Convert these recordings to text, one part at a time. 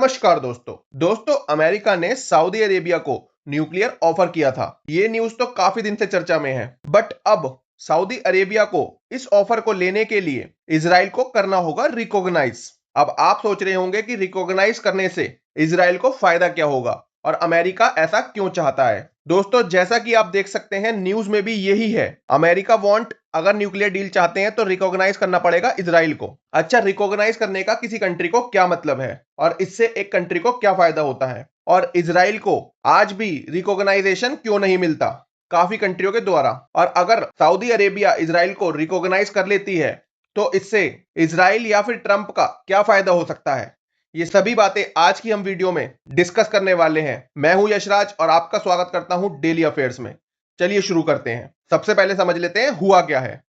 नमस्कार दोस्तों अमेरिका ने सऊदी अरेबिया को न्यूक्लियर ऑफर किया था। ये न्यूज तो काफी दिन से चर्चा में है, बट अब सऊदी अरेबिया को इस ऑफर को लेने के लिए इजराइल को करना होगा रिकॉग्नाइज। अब आप सोच रहे होंगे कि रिकॉग्नाइज करने से इजराइल को फायदा क्या होगा और अमेरिका ऐसा क्यों चाहता है। दोस्तों, जैसा कि आप देख सकते हैं न्यूज में भी यही है। अमेरिका वांट अगर न्यूक्लियर डील चाहते हैं तो रिकॉग्नाइज करना पड़ेगा इजराइल को। अच्छा, रिकॉग्नाइज करने का किसी कंट्री को क्या मतलब है और इससे एक कंट्री को क्या फायदा होता है, और इजराइल को आज भी रिकॉग्नाइजेशन क्यों नहीं मिलता काफी कंट्रियों के द्वारा। और अगर सऊदी अरेबिया इजराइल को रिकॉग्नाइज कर लेती है तो इससे इजराइल या फिर ट्रंप का क्या फायदा हो सकता है, ये सभी बातें आज की हम वीडियो में डिस्कस करने वाले हैं। मैं हूं यशराज और आपका स्वागत करता हूं डेली अफेयर्स में। चलिए शुरू करते हैं। सबसे पहले समझ लेते हैं हुआ क्या है।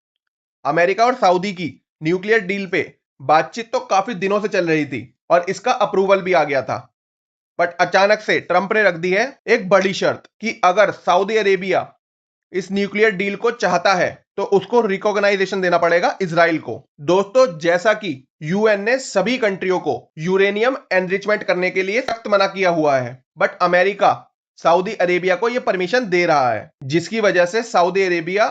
अमेरिका और सऊदी की न्यूक्लियर डील पे बातचीत तो काफी दिनों से चल रही थी और इसका अप्रूवल भी आ गया था, बट अचानक से ट्रंप ने रख दी है एक बड़ी शर्त कि अगर सऊदी अरेबिया इस न्यूक्लियर डील को चाहता है तो उसको रिकॉग्नाइजेशन देना पड़ेगा इजराइल को। दोस्तों, जैसा कि यूएन ने सभी कंट्रियों को यूरेनियम एनरिचमेंट करने के लिए सख्त मना किया हुआ है, बट अमेरिका सऊदी अरेबिया को यह परमिशन दे रहा है, जिसकी वजह से सऊदी अरेबिया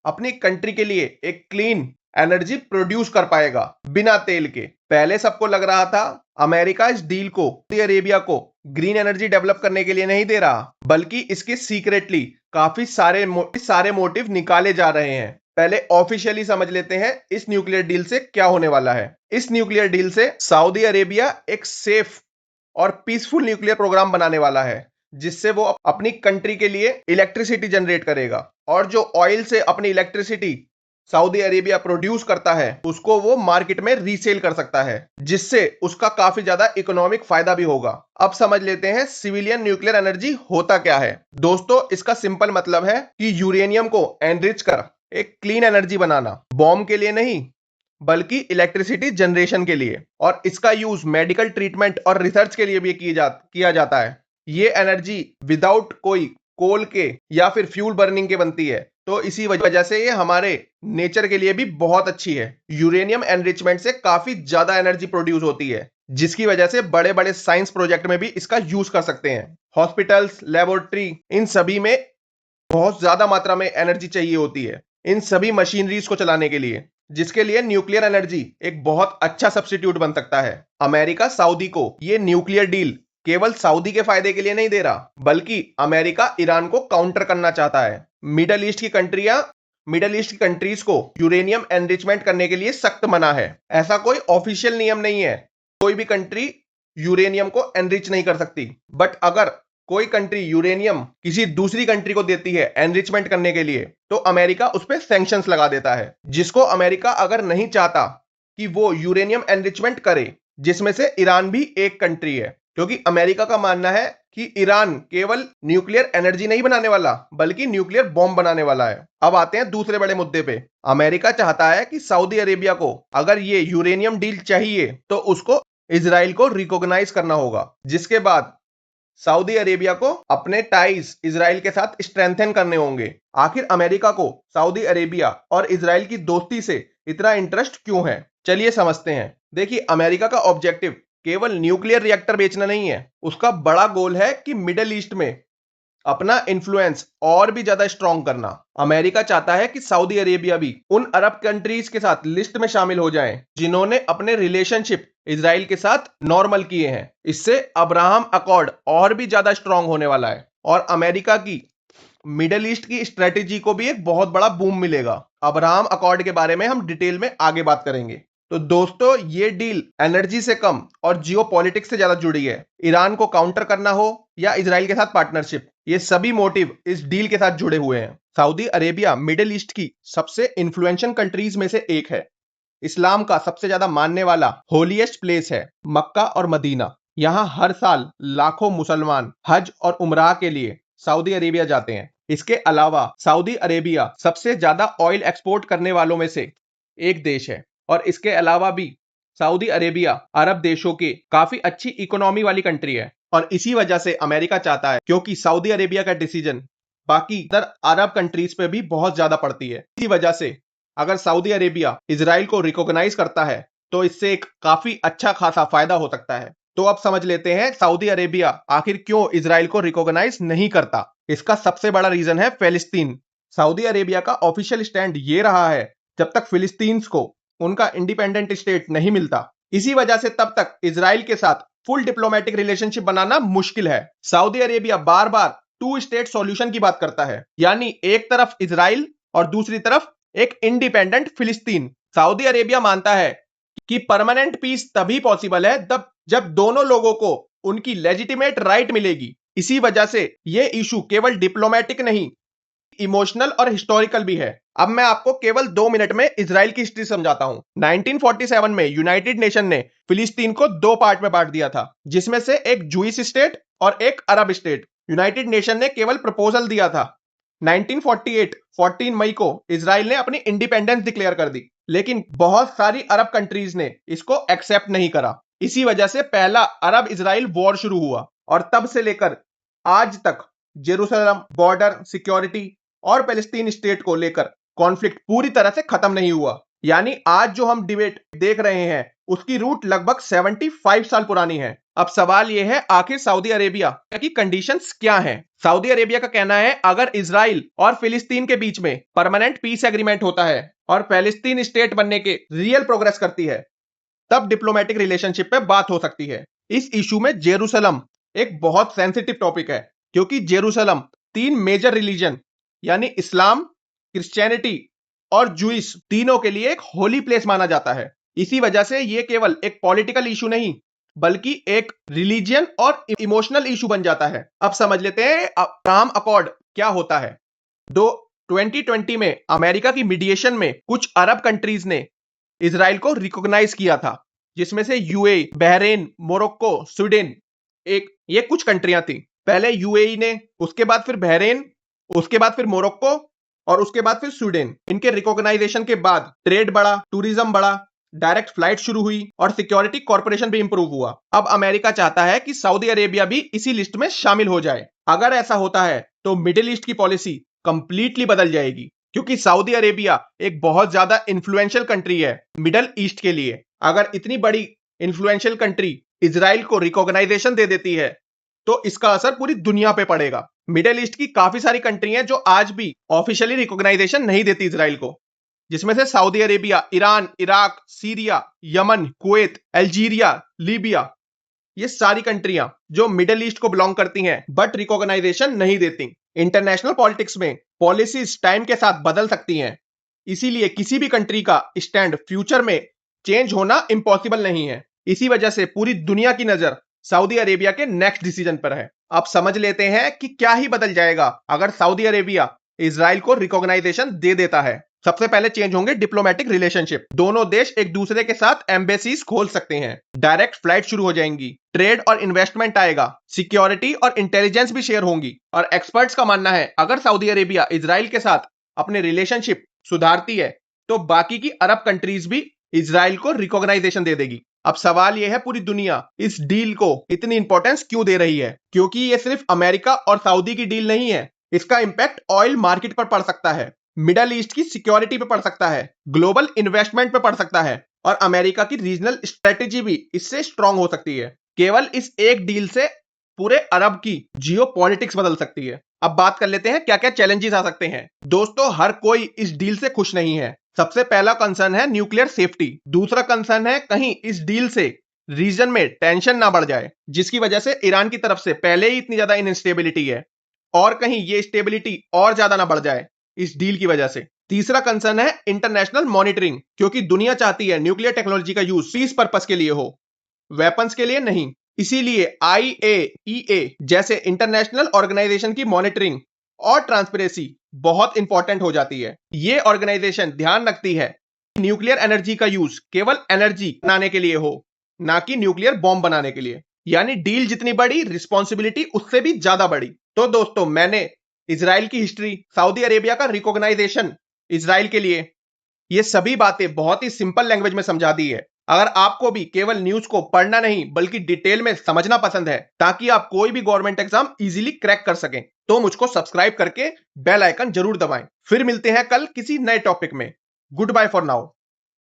अपनी कंट्री के लिए एक क्लीन एनर्जी प्रोड्यूस कर पाएगा बिना तेल के। पहले सबको लग रहा था अमेरिका इस डील को सऊदी अरेबिया को ग्रीन एनर्जी डेवलप करने के लिए नहीं दे रहा, बल्कि इसके सीक्रेटली काफी सारे मोटिव निकाले जा रहे हैं। पहले ऑफिशियली समझ लेते हैं इस न्यूक्लियर डील से क्या होने वाला है। इस न्यूक्लियर डील से सऊदी अरेबिया एक सेफ और पीसफुल न्यूक्लियर प्रोग्राम बनाने वाला है, जिससे वो अपनी कंट्री के लिए इलेक्ट्रिसिटी जनरेट करेगा, और जो ऑयल से अपनी इलेक्ट्रिसिटी सऊदी अरेबिया प्रोड्यूस करता है उसको वो मार्केट में रीसेल कर सकता है, जिससे उसका काफी ज्यादा इकोनॉमिक फायदा भी होगा। अब समझ लेते हैं सिविलियन न्यूक्लियर एनर्जी होता क्या है। दोस्तों, इसका सिंपल मतलब है कि यूरेनियम को एनरिच कर एक क्लीन एनर्जी बनाना, बॉम्ब के लिए नहीं बल्कि इलेक्ट्रिसिटी जनरेशन के लिए, और इसका यूज मेडिकल ट्रीटमेंट और रिसर्च के लिए भी किया जाता है। ये एनर्जी विदाउट कोई कोल के या फिर फ्यूल बर्निंग के बनती है, तो इसी वजह से ये हमारे नेचर के लिए भी बहुत अच्छी है। यूरेनियम एनरिचमेंट से काफी ज्यादा एनर्जी प्रोड्यूस होती है, जिसकी वजह से बड़े बड़े साइंस प्रोजेक्ट में भी इसका यूज कर सकते हैं। हॉस्पिटल्स, लेबोरेटरी, इन सभी में बहुत ज्यादा मात्रा में एनर्जी चाहिए होती है इन सभी मशीनरीज को चलाने के लिए, जिसके लिए न्यूक्लियर एनर्जी एक बहुत अच्छा सब्स्टिट्यूट बन सकता है। अमेरिका सऊदी को ये न्यूक्लियर डील केवल सऊदी के फायदे के लिए नहीं दे रहा, बल्कि अमेरिका ईरान को काउंटर करना चाहता है। मिडल ईस्ट की कंट्रीज को यूरेनियम एनरिचमेंट करने के लिए सख्त मना है। ऐसा कोई ऑफिशियल नियम नहीं है, कोई भी कंट्री यूरेनियम को एनरिच नहीं कर सकती, बट अगर कोई कंट्री यूरेनियम किसी दूसरी कंट्री को देती है एनरिचमेंट करने के लिए तो अमेरिका उस पर सैंक्शंस लगा देता है, जिसको अमेरिका अगर नहीं चाहता कि वो यूरेनियम एनरिचमेंट करे, जिसमें से ईरान भी एक कंट्री है, क्योंकि अमेरिका का मानना है कि ईरान केवल न्यूक्लियर एनर्जी नहीं बनाने वाला बल्कि न्यूक्लियर बॉम्ब बनाने वाला है। अब आते हैं दूसरे बड़े मुद्दे पे। अमेरिका चाहता है कि सऊदी अरेबिया को अगर ये यूरेनियम डील चाहिए तो उसको इजराइल को रिकॉग्नाइज करना होगा, जिसके बाद सऊदी अरेबिया को अपने टाइज इजराइल के साथ स्ट्रेंथन करने होंगे। आखिर अमेरिका को सऊदी अरेबिया और इजराइल की दोस्ती से इतना इंटरेस्ट क्यों है, चलिए समझते हैं। देखिए, अमेरिका का ऑब्जेक्टिव केवल न्यूक्लियर रिएक्टर बेचना नहीं है, उसका बड़ा गोल है कि मिडिल ईस्ट में अपना इन्फ्लुएंस और भी ज्यादा स्ट्रॉन्ग करना। अमेरिका चाहता है कि सऊदी अरेबिया भी उन अरब कंट्रीज के साथ लिस्ट में शामिल हो जाएं जिन्होंने अपने रिलेशनशिप इजराइल के साथ नॉर्मल किए हैं। इससे अब्राहम अकॉर्ड और भी ज्यादा स्ट्रॉन्ग होने वाला है और अमेरिका की मिडिल ईस्ट की स्ट्रेटेजी को भी एक बहुत बड़ा बूम मिलेगा। अब्राहम अकॉर्ड के बारे में हम डिटेल में आगे बात करेंगे। तो दोस्तों, ये डील एनर्जी से कम और जियोपॉलिटिक्स से ज्यादा जुड़ी है। ईरान को काउंटर करना हो या इजराइल के साथ पार्टनरशिप, ये सभी मोटिव इस डील के साथ जुड़े हुए हैं। सऊदी अरेबिया मिडिल ईस्ट की सबसे इन्फ्लुएंशियल कंट्रीज में से एक है। इस्लाम का सबसे ज्यादा मानने वाला होलीएस्ट प्लेस है मक्का और मदीना। यहाँ हर साल लाखों मुसलमान हज और उमराह के लिए सऊदी अरेबिया जाते हैं। इसके अलावा सऊदी अरेबिया सबसे ज्यादा ऑयल एक्सपोर्ट करने वालों में से एक देश है, और इसके अलावा भी सऊदी अरेबिया अरब देशों की काफी अच्छी इकोनॉमी वाली कंट्री है। और इसी वजह से अमेरिका चाहता है, क्योंकि सऊदी अरेबिया का डिसीजन बाकी अरब कंट्रीज पे भी बहुत ज्यादा पड़ती है, इसी वजह से अगर सऊदी अरेबिया इजराइल को रिकॉग्नाइज करता है तो इससे एक काफी अच्छा खासा फायदा हो सकता है। तो अब समझ लेते हैं सऊदी अरेबिया आखिर क्यों इजराइल को रिकॉग्नाइज नहीं करता। इसका सबसे बड़ा रीजन है फिलिस्तीन। सऊदी अरेबिया का ऑफिशियल स्टैंड ये रहा है, जब तक फिलिस्तीन्स को उनका इंडिपेंडेंट स्टेट नहीं मिलता, इसी वजह से तब तक इजराइल के साथ फुल डिप्लोमेटिक रिलेशनशिप बनाना मुश्किल है। सऊदी अरेबिया बार बार टू स्टेट सॉल्यूशन की बात करता है, यानी एक तरफ इजराइल और दूसरी तरफ एक इंडिपेंडेंट फिलिस्तीन। सऊदी अरेबिया मानता है कि परमानेंट पीस तभी पॉसिबल है तब जब दोनों लोगों को उनकी लेजिटिमेट राइट मिलेगी। इसी वजह से यह इशू केवल डिप्लोमेटिक नहीं, इमोशनल और हिस्टोरिकल भी है। अब मैं आपको केवल 2 मिनट में इजराइल की हिस्ट्री समझाता हूं। 1947 में यूनाइटेड नेशन ने फिलिस्तीन को 2 पार्ट में बांट दिया था, जिसमें से एक जूइश स्टेट और एक अरब स्टेट। यूनाइटेड नेशन ने केवल प्रपोजल दिया था। 1948 14 मई को इजराइल ने अपनी इंडिपेंडेंस डिक्लेयर कर दी, लेकिन बहुत सारी अरब कंट्रीज ने इसको एक्सेप्ट नहीं करा। इसी वजह से पहला अरब इजराइल वॉर शुरू हुआ और तब से लेकर आज तक जेरूसलम, बॉर्डर, सिक्योरिटी और पैलेस्टीन स्टेट को लेकर कॉन्फ्लिक्ट पूरी तरह से खत्म नहीं हुआ। यानी आज जो हम डिबेट देख रहे हैं उसकी रूट लगभग 75 साल पुरानी है। अब सवाल यह है, आखिर सऊदी अरेबिया की कंडीशंस क्या हैं? सऊदी अरेबिया का कहना है अगर इजराइल और फिलिस्तीन के बीच में परमानेंट पीस एग्रीमेंट होता है और पैलेस्टीन स्टेट बनने के रियल प्रोग्रेस करती है, तब डिप्लोमेटिक रिलेशनशिप पे बात हो सकती है। इस इशू में जेरूसलम एक बहुत सेंसिटिव टॉपिक है, क्योंकि जेरूसलम 3 मेजर रिलीजन यानी इस्लाम, क्रिश्चियनिटी और जूइश तीनों के लिए एक होली प्लेस माना जाता है। इसी वजह से यह केवल एक पॉलिटिकल इशू नहीं बल्कि एक रिलीजियन और इमोशनल इशू बन जाता है। अब समझ लेते हैं अब्राहम अकॉर्ड क्या होता है। 2020 में अमेरिका की मीडिएशन में कुछ अरब कंट्रीज ने इजराइल को रिकॉग्नाइज किया था, जिसमें से यूएई, बहरीन, मोरक्को, स्वीडन, ये कुछ कंट्रियां थी। पहले यूएई ने, उसके बाद फिर बहरीन, उसके बाद फिर मोरक्को और उसके बाद फिर स्वीडन। इनके रिकॉग्नाइजेशन के बाद ट्रेड बढ़ा, टूरिज्म बढ़ा, डायरेक्ट फ्लाइट शुरू हुई और सिक्योरिटी कॉर्पोरेशन भी इंप्रूव हुआ। अब अमेरिका चाहता है कि सऊदी अरेबिया भी इसी लिस्ट में शामिल हो जाए। अगर ऐसा होता है तो मिडिल ईस्ट की पॉलिसी कंप्लीटली बदल जाएगी, क्योंकि सऊदी अरेबिया एक बहुत ज्यादा इन्फ्लुएंशियल कंट्री है मिडल ईस्ट के लिए। अगर इतनी बड़ी इन्फ्लुएंशियल कंट्री इजराइल को रिकॉग्नाइजेशन दे देती है तो इसका असर पूरी दुनिया पे पड़ेगा। मिडिल ईस्ट की काफी सारी कंट्री हैं जो आज भी ऑफिशियली रिकॉग्नाइजेशन नहीं देती इजराइल को, जिसमें से Saudi Arabia, Iran, Iraq, Syria, Yemen, Kuwait, Algeria, Libya. ये सारी कंट्रियां जो मिडिल ईस्ट को बिलोंग करती हैं बट रिकॉग्नाइजेशन नहीं देती। इंटरनेशनल पॉलिटिक्स में पॉलिसीज टाइम के साथ बदल सकती हैं, इसीलिए किसी भी कंट्री का स्टैंड फ्यूचर में चेंज होना इम्पॉसिबल नहीं है। इसी वजह से पूरी दुनिया की नजर सऊदी अरेबिया के नेक्स्ट डिसीजन पर है। अब समझ लेते हैं कि क्या ही बदल जाएगा अगर सऊदी अरेबिया इजराइल को रिकॉग्नाइजेशन दे देता है। सबसे पहले चेंज होंगे डिप्लोमेटिक रिलेशनशिप। दोनों देश एक दूसरे के साथ एम्बेसीज खोल सकते हैं, डायरेक्ट फ्लाइट शुरू हो जाएंगी, ट्रेड और इन्वेस्टमेंट आएगा, सिक्योरिटी और इंटेलिजेंस भी शेयर होंगी। और एक्सपर्ट्स का मानना है अगर सऊदी अरेबिया इजराइल के साथ अपने रिलेशनशिप सुधारती है तो बाकी की अरब कंट्रीज भी इजराइल को रिकॉग्नाइजेशन दे देगी। अब सवाल यह है, पूरी दुनिया इस डील को इतनी इंपॉर्टेंस क्यों दे रही है? क्योंकि ये सिर्फ अमेरिका और सऊदी की डील नहीं है, इसका इंपैक्ट ऑयल मार्केट पर पड़ सकता है, मिडल ईस्ट की सिक्योरिटी पे पड़ सकता है, ग्लोबल इन्वेस्टमेंट पे पड़ सकता है और अमेरिका की रीजनल स्ट्रेटेजी भी इससे स्ट्रांग हो सकती है। केवल इस एक डील से पूरे अरब की जियोपॉलिटिक्स बदल सकती है। अब बात कर लेते हैं क्या क्या चैलेंजेस आ सकते हैं। दोस्तों, हर कोई इस डील से खुश नहीं है। सबसे पहला कंसर्न है न्यूक्लियर सेफ्टी। दूसरा कंसर्न है कहीं इस डील से रीजन में टेंशन ना बढ़ जाए, जिसकी वजह से ईरान की तरफ से पहले ही इतनी ज्यादा इनस्टेबिलिटी है और कहीं ये स्टेबिलिटी और ज्यादा ना बढ़ जाए इस डील की वजह से। तीसरा कंसर्न है इंटरनेशनल मॉनिटरिंग, क्योंकि दुनिया चाहती है न्यूक्लियर टेक्नोलॉजी का यूज पीस पर्पस के लिए हो, वेपन्स के लिए नहीं। इसीलिए IAEA जैसे इंटरनेशनल ऑर्गेनाइजेशन की मॉनिटरिंग और ट्रांसपेरेंसी बहुत इंपॉर्टेंट हो जाती है। ये ऑर्गेनाइजेशन ध्यान रखती है कि न्यूक्लियर एनर्जी का यूज केवल एनर्जी बनाने के लिए हो, ना कि न्यूक्लियर बॉम्ब बनाने के लिए। यानी डील जितनी बड़ी, रिस्पॉन्सिबिलिटी उससे भी ज्यादा बड़ी। तो दोस्तों, मैंने इजराइल की हिस्ट्री, सऊदी अरेबिया का रिकॉग्नाइजेशन इजराइल के लिए, ये सभी बातें बहुत ही सिंपल लैंग्वेज में समझा दी है। अगर आपको भी केवल न्यूज को पढ़ना नहीं बल्कि डिटेल में समझना पसंद है ताकि आप कोई भी गवर्नमेंट एग्जाम इजीली क्रैक कर सकें, तो मुझको सब्सक्राइब करके बेल आइकन जरूर दबाएं। फिर मिलते हैं कल किसी नए टॉपिक में। Good bye for now.